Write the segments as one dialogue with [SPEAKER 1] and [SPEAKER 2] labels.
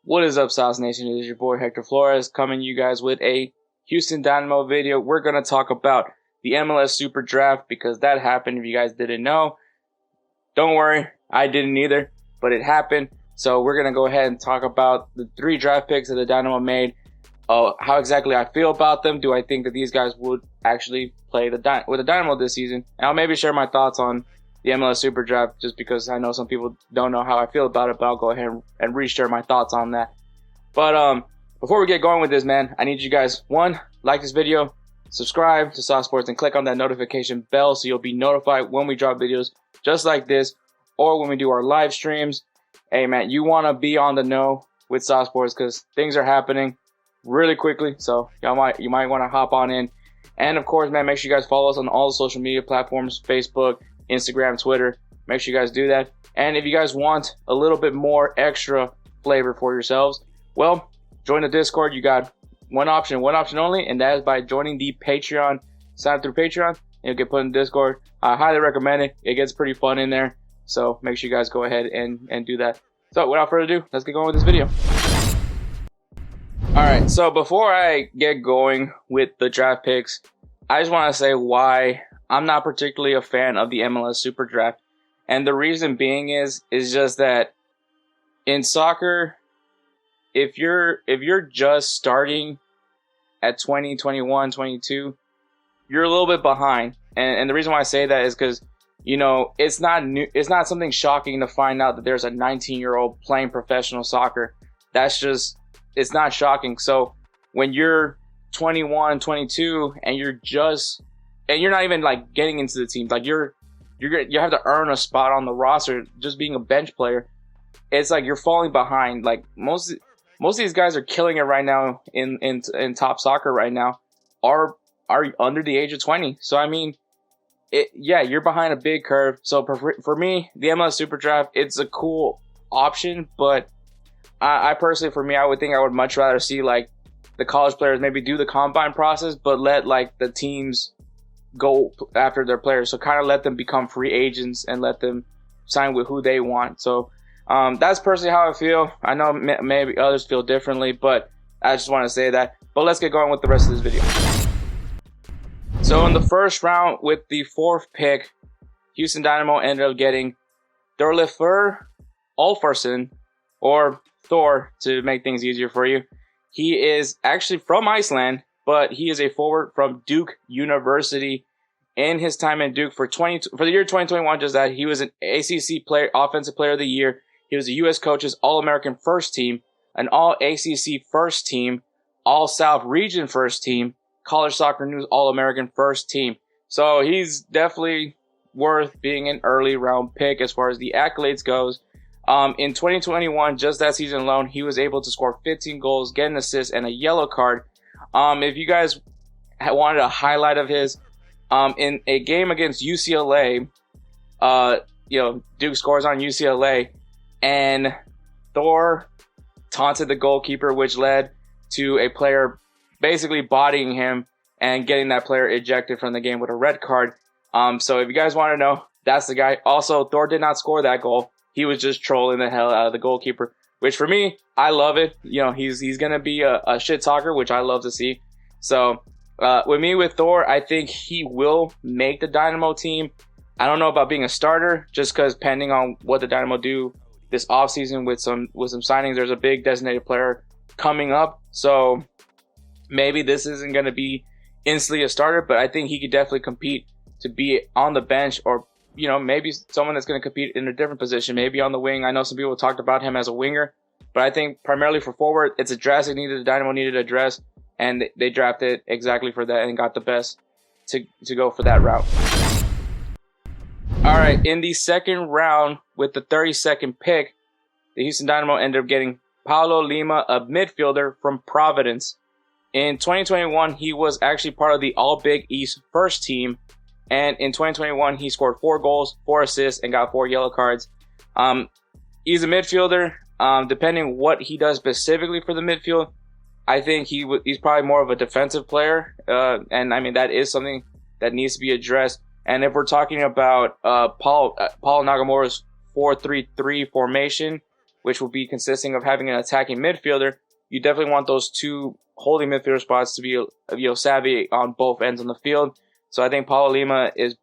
[SPEAKER 1] What is up, Sauce Nation? It is your boy Hector Flores coming to you guys with a Houston Dynamo video. We're going to talk about the MLS Super Draft because that happened. If you guys didn't know, don't worry, I didn't either, but it happened. So we're going to go ahead and talk about the 3 draft picks that the Dynamo made, how exactly I feel about them. Do I think that these guys would actually play with the Dynamo this season? And I'll maybe share my thoughts on the MLS Super Draft, just because I know some people don't know how I feel about it, but I'll go ahead and re-share my thoughts on that. But before we get going with this, man, I need you guys, 1, like this video, subscribe to Sauce Sports, and click on that notification bell so you'll be notified when we drop videos just like this, or when we do our live streams. Hey, man, you want to be on the know with Sauce Sports because things are happening really quickly, so you might want to hop on in. And, of course, man, make sure you guys follow us on all the social media platforms, Facebook, Instagram, Twitter. Make sure you guys do that. And if you guys want a little bit more extra flavor for yourselves, well, join the Discord. You got one option only, and that is by joining the Patreon. Sign up through Patreon, and you'll get put in Discord. I highly recommend it. It gets pretty fun in there, so make sure you guys go ahead and do that. So without further ado, let's get going with this video. Alright, so before I get going with the draft picks, I just want to say why I'm not particularly a fan of the MLS Super Draft. And the reason being is just that in soccer, if you're just starting at 20, 21, 22, you're a little bit behind. And the reason why I say that is because, you know, it's not something shocking to find out that there's a 19-year-old playing professional soccer. It's not shocking. So when you're 21, 22, and you're not even like getting into the team, like you have to earn a spot on the roster just being a bench player. It's like you're falling behind. Like most of these guys are killing it right now in top soccer right now are under the age of 20. So I mean, you're behind a big curve. So for me, the MLS Super Draft, it's a cool option, but I personally, for me, I would much rather see like the college players maybe do the combine process, but let like the teams go after their players. So kind of let them become free agents and let them sign with who they want. So that's personally how I feel. I know maybe others feel differently, but I just want to say that. But let's get going with the rest of this video. So in the first round with the 4th pick, Houston Dynamo ended up getting Thorleifur Olfarsson, or Thor to make things easier for you. He is actually from Iceland, but he is a forward from Duke University. In his time in Duke for the year 2021, just that, he was an ACC player, Offensive Player of the Year. He was a U.S. Coach's All-American First Team, an All-ACC First Team, All-South Region First Team, College Soccer News All-American First Team. So he's definitely worth being an early round pick as far as the accolades goes. In 2021, just that season alone, he was able to score 15 goals, get an assist, and a yellow card. If you guys wanted a highlight of his, in a game against UCLA, Duke scores on UCLA, and Thor taunted the goalkeeper, which led to a player basically bodying him and getting that player ejected from the game with a red card. So if you guys want to know, that's the guy. Also, Thor did not score that goal. He was just trolling the hell out of the goalkeeper, which for me, I love it. You know, he's going to be a shit talker, which I love to see. So with Thor, I think he will make the Dynamo team. I don't know about being a starter, just because depending on what the Dynamo do this offseason with some signings, there's a big designated player coming up. So maybe this isn't going to be instantly a starter, but I think he could definitely compete to be on the bench, or maybe someone that's going to compete in a different position, maybe on the wing. I know some people talked about him as a winger, but I think primarily for forward, it's a drastic need that the Dynamo needed to address, and they drafted exactly for that and got the best to go for that route. All right, in the second round with the 32nd pick, the Houston Dynamo ended up getting Paulo Lima, a midfielder from Providence. In 2021, he was actually part of the All Big East first team. And in 2021, he scored 4 goals, 4 assists, and got 4 yellow cards. He's a midfielder. Depending what he does specifically for the midfield, I think he's probably more of a defensive player. And I mean, that is something that needs to be addressed. And if we're talking about Paul Nagamura's 4-3-3 formation, which will be consisting of having an attacking midfielder, you definitely want those two holding midfielder spots to be savvy on both ends on the field. So I think Paulo Lima is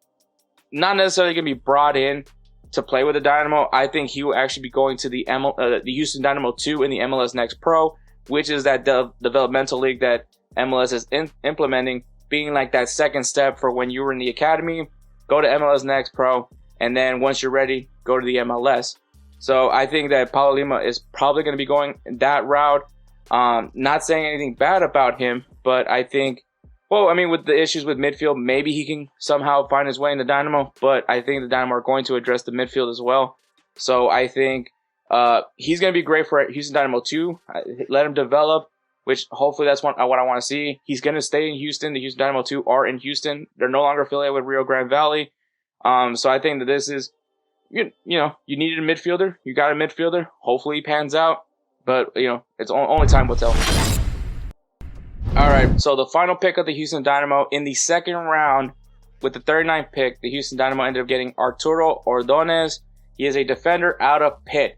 [SPEAKER 1] not necessarily going to be brought in to play with the Dynamo. I think he will actually be going to the Houston Dynamo 2 in the MLS Next Pro, which is that developmental league that MLS is implementing, being like that second step for when you were in the academy, go to MLS Next Pro, and then once you're ready, go to the MLS. So I think that Paulo Lima is probably going to be going that route. Not saying anything bad about him, but I think, with the issues with midfield, maybe he can somehow find his way in the Dynamo, but I think the Dynamo are going to address the midfield as well. So I think he's going to be great for Houston Dynamo 2. Let him develop, which hopefully that's what I want to see. He's going to stay in Houston. The Houston Dynamo 2 are in Houston. They're no longer affiliated with Rio Grande Valley. So I think that this is, you needed a midfielder. You got a midfielder. Hopefully he pans out. But, it's only time will tell. All right, so the final pick of the Houston Dynamo in the second round with the 39th pick, the Houston Dynamo ended up getting Arturo Ordonez. He is a defender out of Pitt.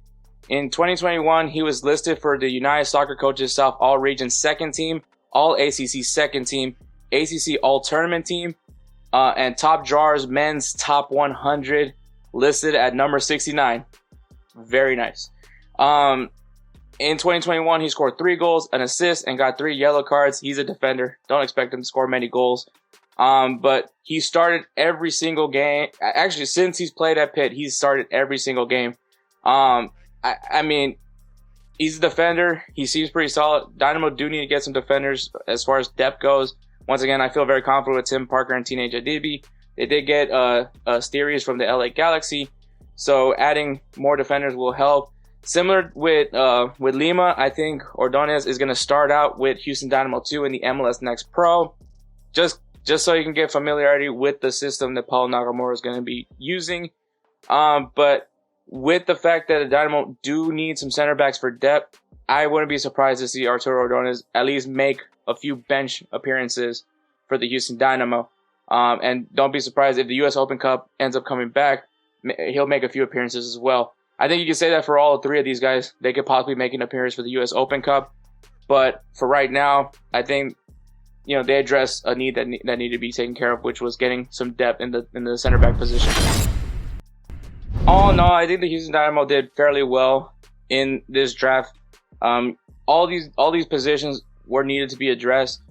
[SPEAKER 1] In 2021, he was listed for the United Soccer Coaches South All-Region second team, All-ACC second team, ACC All-Tournament team, and Top Drawers Men's Top 100, listed at number 69. Very nice. In 2021, he scored 3 goals, an assist, and got 3 yellow cards. He's a defender. Don't expect him to score many goals. But he started every single game. Actually, since he's played at Pitt, he's started every single game. He's a defender. He seems pretty solid. Dynamo do need to get some defenders as far as depth goes. Once again, I feel very confident with Tim Parker and Teenage Adibi. They did get Asterios from the LA Galaxy, so adding more defenders will help. Similar with Lima, I think Ordonez is going to start out with Houston Dynamo 2 in the MLS Next Pro, just so you can get familiarity with the system that Paulo Nagamura is going to be using. But with the fact that the Dynamo do need some center backs for depth, I wouldn't be surprised to see Arturo Ordonez at least make a few bench appearances for the Houston Dynamo. And don't be surprised if the U.S. Open Cup ends up coming back, he'll make a few appearances as well. I think you can say that for all 3 of these guys. They could possibly make an appearance for the U.S. Open Cup. But for right now, I think they addressed a need that needed to be taken care of, which was getting some depth in the center back position. All in all, I think the Houston Dynamo did fairly well in this draft. All these positions were needed to be addressed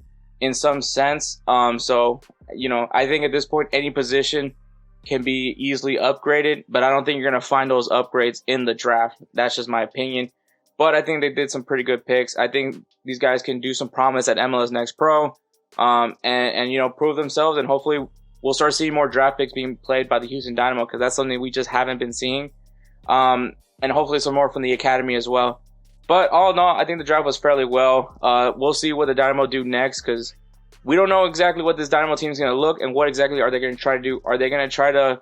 [SPEAKER 1] in some sense. So I think at this point, any position can be easily upgraded, but I don't think you're going to find those upgrades in the draft. That's just my opinion. But I think they did some pretty good picks. I think these guys can do some promise at MLS Next Pro, and prove themselves, and hopefully we'll start seeing more draft picks being played by the Houston Dynamo, because that's something we just haven't been seeing. And hopefully some more from the academy as well. But all in all, I think the draft was fairly well. We'll see what the Dynamo do next, because we don't know exactly what this Dynamo team is going to look, and what exactly are they going to try to do. Are they going to try to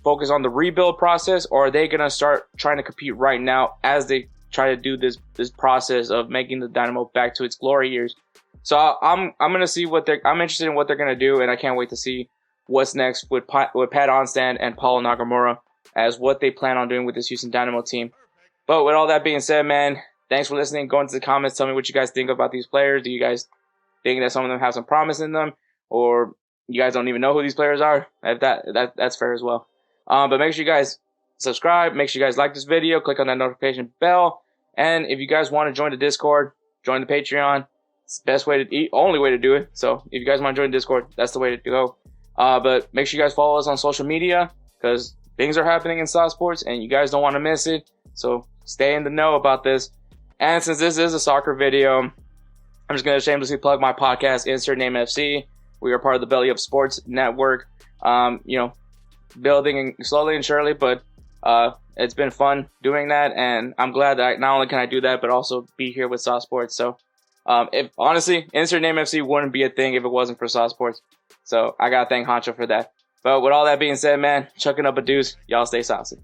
[SPEAKER 1] focus on the rebuild process, or are they going to start trying to compete right now as they try to do this process of making the Dynamo back to its glory years? So I'm going to see I'm interested in what they're going to do, and I can't wait to see what's next with Pat Onstand and Paulo Nagamura as what they plan on doing with this Houston Dynamo team. But with all that being said, man, thanks for listening. Go into the comments. Tell me what you guys think about these players. Do you guys think that some of them have some promise in them, or you guys don't even know who these players are? If that's fair as well. But make sure you guys subscribe. Make sure you guys like this video. Click on that notification bell. And if you guys want to join the Discord, join the Patreon. It's the best way to only way to do it. So if you guys want to join the Discord, that's the way to go. But make sure you guys follow us on social media, because things are happening in soft sports and you guys don't want to miss it. So stay in the know about this. And since this is a soccer video, I'm just going to shamelessly plug my podcast, Insert Name FC. We are part of the Belly Up Sports Network. Building slowly and surely, but it's been fun doing that, and I'm glad that not only can I do that, but also be here with Soft Sports. So, if honestly, Insert Name FC wouldn't be a thing if it wasn't for Soft Sports. So I gotta thank Honcho for that. But with all that being said, man, chucking up a deuce. Y'all stay saucy.